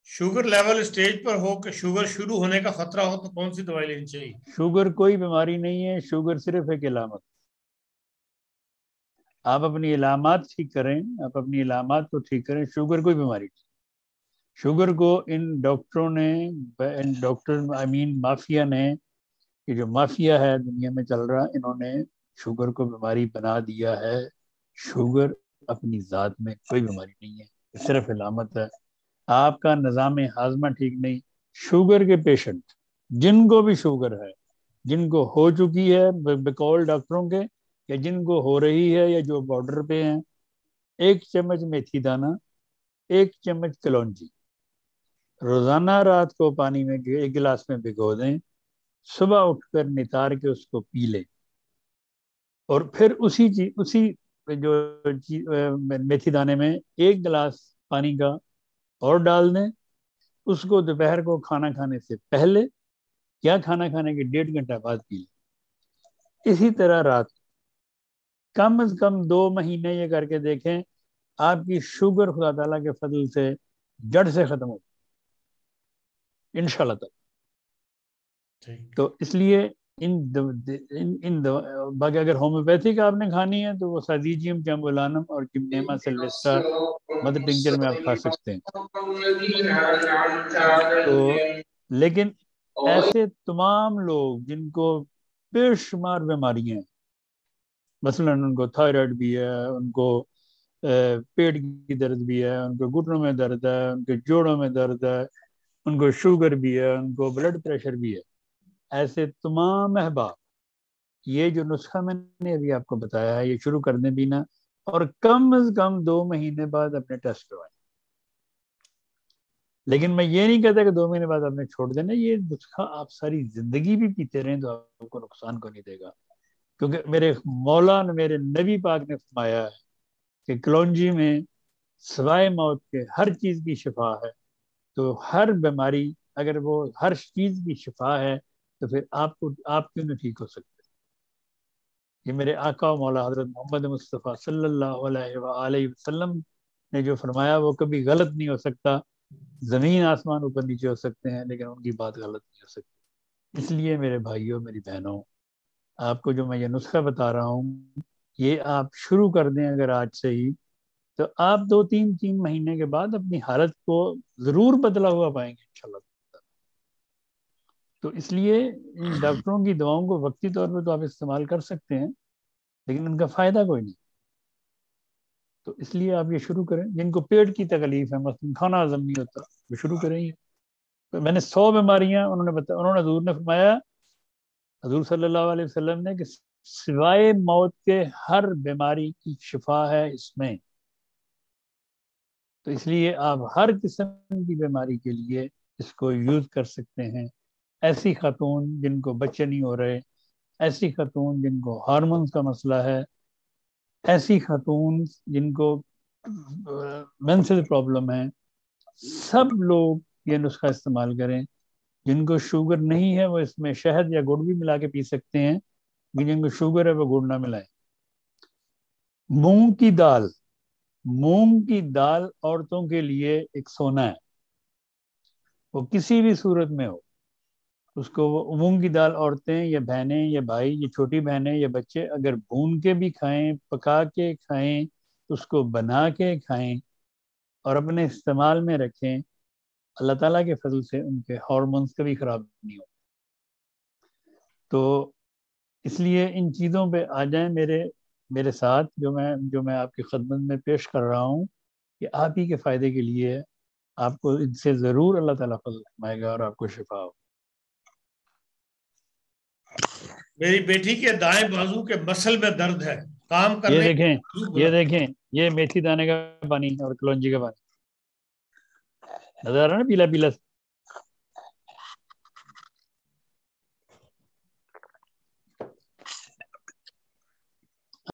Sugar level stage پر ہو کہ sugar شروع ہونے کا خطرہ ہو تو کون سی دوائی لینی چاہیے؟ شوگر کوئی بیماری نہیں ہے، شوگر صرف ایک علامت. آپ اپنی علامات ٹھیک کریں، آپ اپنی علامات کو ٹھیک کریں. شوگر کوئی بیماری نہیں. شوگر کو ان ڈاکٹروں نے، مافیا نے، یہ جو مافیا ہے دنیا میں چل رہا، انہوں نے شوگر کو بیماری بنا دیا ہے. شوگر اپنی ذات میں کوئی بیماری نہیں ہے، صرف علامت ہے. آپ کا نظام ہاضمہ ٹھیک نہیں. شوگر کے پیشنٹ جن کو بھی شوگر ہے، جن کو ہو چکی ہے بقول ڈاکٹروں کے، یا جن کو ہو رہی ہے یا جو بارڈر پہ ہیں، 1 چمچ میتھی دانہ، 1 چمچ کلونجی روزانہ رات کو پانی میں 1 گلاس میں بھگو دیں. صبح اٹھ کر نتار کے اس کو پی لیں، اور پھر اسی جو میتھی دانے میں 1 گلاس پانی کا اور ڈال دیں. اس کو دوپہر کو کھانا کھانے سے پہلے یا کھانا کھانے کے 1.5 گھنٹہ بعد پی لیں. اسی طرح رات کم از کم 2 مہینے یہ کر کے دیکھیں، آپ کی شوگر خدا تعالیٰ کے فضل سے جڑ سے ختم ہو انشاءاللہ تعالی. تو اس لیے باقی اگر ہومیوپیتھک آپ نے کھانی ہے تو وہ سازیجیم، جامبولانم اور کمنیما سلویسٹا مدر ٹنکچر میں آپ کھا سکتے ہیں. تو لیکن ایسے تمام لوگ جن کو بے شمار بیماریاں ہیں، مثلا ان کو تھائرائڈ بھی ہے، ان کو پیٹ کی درد بھی ہے، ان کو گھٹنوں میں درد ہے، ان کے جوڑوں میں درد ہے، ان کو شوگر بھی ہے، ان کو بلڈ پریشر بھی ہے، ایسے تمام احباب یہ جو نسخہ میں نے ابھی آپ کو بتایا ہے یہ شروع کر دیں پینا، اور کم از کم 2 مہینے بعد اپنے ٹیسٹ کروائیں. لیکن میں یہ نہیں کہتا کہ 2 مہینے بعد آپ نے چھوڑ دینا. یہ نسخہ آپ ساری زندگی بھی پیتے رہیں تو آپ کو نقصان کو نہیں دے گا، کیونکہ میرے مولا نے، میرے نبی پاک نے فرمایا ہے کہ کلونجی میں سوائے موت کے ہر چیز کی شفا ہے. تو ہر بیماری، اگر وہ ہر چیز کی شفا ہے تو پھر آپ کیوں نہیں ٹھیک ہو سکتے؟ یہ میرے آقا و مولا حضرت محمد مصطفیٰ صلی اللہ علیہ وآلہ وسلم نے جو فرمایا وہ کبھی غلط نہیں ہو سکتا. زمین آسمان اوپر نیچے ہو سکتے ہیں لیکن ان کی بات غلط نہیں ہو سکتی. اس لیے میرے بھائیوں، میری بہنوں، آپ کو جو میں یہ نسخہ بتا رہا ہوں یہ آپ شروع کر دیں اگر آج سے ہی، تو آپ 2-3 مہینے کے بعد اپنی حالت کو ضرور بدلا ہوا پائیں گے انشاءاللہ. تو اس لیے ان ڈاکٹروں کی دواؤں کو وقتی طور پہ تو آپ استعمال کر سکتے ہیں لیکن ان کا فائدہ کوئی نہیں. تو اس لیے آپ یہ شروع کریں. جن کو پیٹ کی تکلیف ہے، مثلا کھانا ہضم نہیں ہوتا، وہ شروع کریں. تو میں نے 100 بیماریاں انہوں نے حضور نے فرمایا، حضور صلی اللہ علیہ وسلم نے، کہ سوائے موت کے ہر بیماری کی شفا ہے اس میں. تو اس لیے آپ ہر قسم کی بیماری کے لیے اس کو یوز کر سکتے ہیں. ایسی خاتون جن کو بچے نہیں ہو رہے، ایسی خاتون جن کو ہارمونز کا مسئلہ ہے، ایسی خاتون جن کو مینسل پرابلم ہے، سب لوگ یہ نسخہ استعمال کریں. جن کو شوگر نہیں ہے وہ اس میں شہد یا گڑ بھی ملا کے پی سکتے ہیں، جن کو شوگر ہے وہ گڑ نہ ملائیں. مونگ کی دال عورتوں کے لیے ایک سونا ہے. وہ کسی بھی صورت میں ہو، اس کو وہ مونگ کی دال عورتیں یا بہنیں یا بھائی یا چھوٹی بہنیں یا بچے اگر بھون کے بھی کھائیں، پکا کے کھائیں، اس کو بنا کے کھائیں اور اپنے استعمال میں رکھیں، اللہ تعالیٰ کے فضل سے ان کے ہارمونز کبھی خراب نہیں ہو. تو اس لیے ان چیزوں پہ آ جائیں میرے ساتھ، جو میں آپ کی خدمت میں پیش کر رہا ہوں، کہ آپ ہی کے فائدے کے لیے. آپ کو ان سے ضرور اللہ تعالیٰ فضل فرمائے گا اور آپ کو شفا ہو. میری بیٹی کے دائیں بازو کے مسل میں درد ہے، کام کرنے. یہ دیکھیں یہ میتھی دانے کا پانی اور کلونجی کا پانی نظر آ رہا ہے نا، پیلا پیلا.